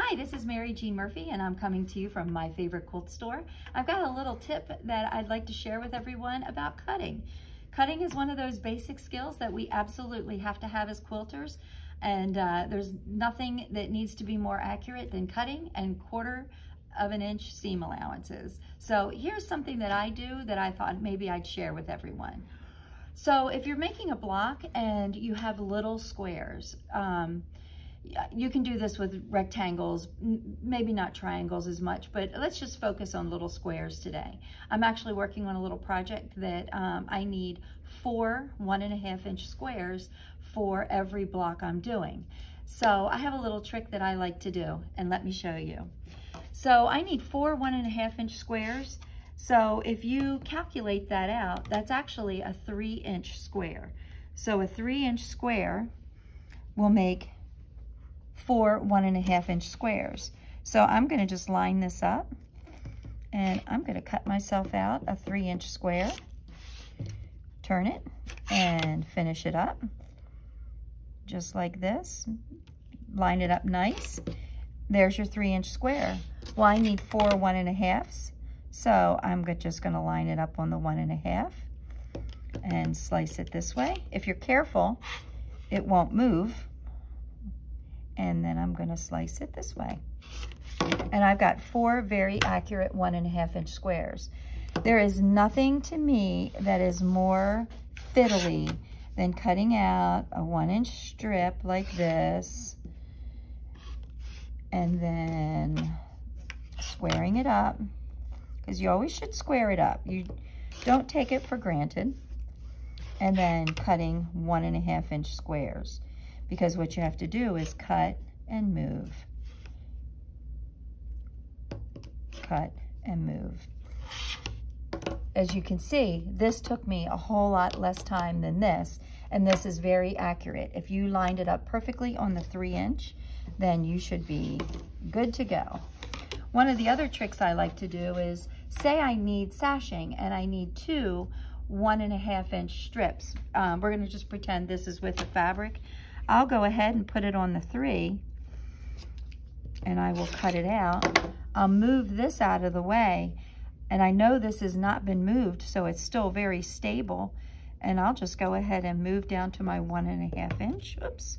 Hi, this is Mary Jean Murphy, and I'm coming to you from My Favorite Quilt Store. I've got a little tip that I'd like to share with everyone about cutting. Cutting is one of those basic skills that we absolutely have to have as quilters, and there's nothing that needs to be more accurate than cutting and 1/4 of an inch seam allowances. So here's something that I do that I thought maybe I'd share with everyone. So if you're making a block and you have little squares, you can do this with rectangles, maybe not triangles as much, but let's just focus on little squares today. I'm actually working on a little project that I need 4 1.5 inch squares for every block I'm doing. So I have a little trick that I like to do, and let me show you. So I need 4 1.5 inch squares. So if you calculate that out, that's actually a 3-inch square. So a 3-inch square will make 4 1.5 inch squares. So I'm going to just line this up, and I'm going to cut myself out a 3-inch square, turn it, and finish it up just like this. Line it up nice. There's your 3-inch square. Well, I need 4 1.5s, so I'm just going to line it up on the 1.5 and slice it this way. If you're careful, it won't move. And then I'm going to slice it this way. And I've got 4 very accurate 1.5 inch squares. There is nothing to me that is more fiddly than cutting out a 1-inch strip like this and then squaring it up, because you always should square it up. You don't take it for granted. And then cutting 1.5 inch squares, because what you have to do is cut and move. Cut and move. As you can see, this took me a whole lot less time than this, and this is very accurate. If you lined it up perfectly on the 3-inch, then you should be good to go. One of the other tricks I like to do is, say I need sashing and I need 2 1.5 inch strips. We're gonna just pretend this is with the fabric. I'll go ahead and put it on the 3, and I will cut it out. I'll move this out of the way, and I know this has not been moved, so it's still very stable, and I'll just go ahead and move down to my 1.5 inch, oops,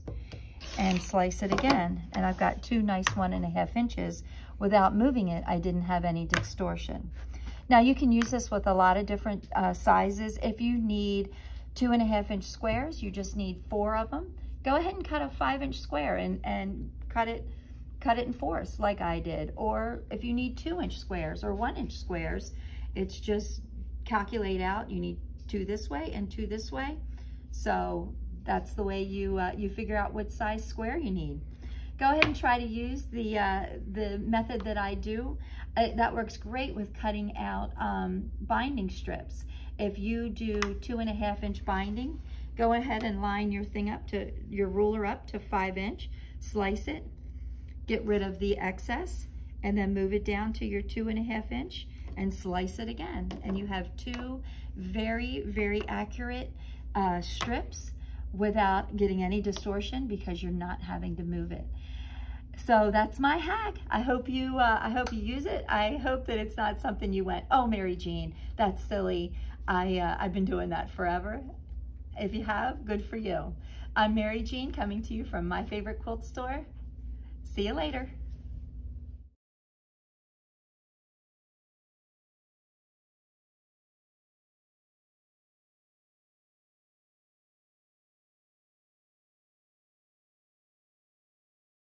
and slice it again. And I've got 2 nice 1.5 inches. Without moving it, I didn't have any distortion. Now you can use this with a lot of different sizes. If you need 2.5 inch squares, you just need 4 of them. Go ahead and cut a 5-inch square and cut it in 4s like I did. Or if you need 2-inch squares or 1-inch squares, it's just calculate out. You need 2 this way and 2 this way. So that's the way you figure out what size square you need. Go ahead and try to use the method that I do. That works great with cutting out binding strips. If you do 2.5 inch binding, go ahead and line your thing up to your ruler up to 5-inch, slice it, get rid of the excess, and then move it down to your 2.5 inch and slice it again. And you have 2 very, very accurate strips without getting any distortion, because you're not having to move it. So that's my hack. I hope you use it. I hope that it's not something you went, oh, Mary Jean, that's silly. I've been doing that forever. If you have, good for you. I'm Mary Jean, coming to you from My Favorite Quilt Store. See you later.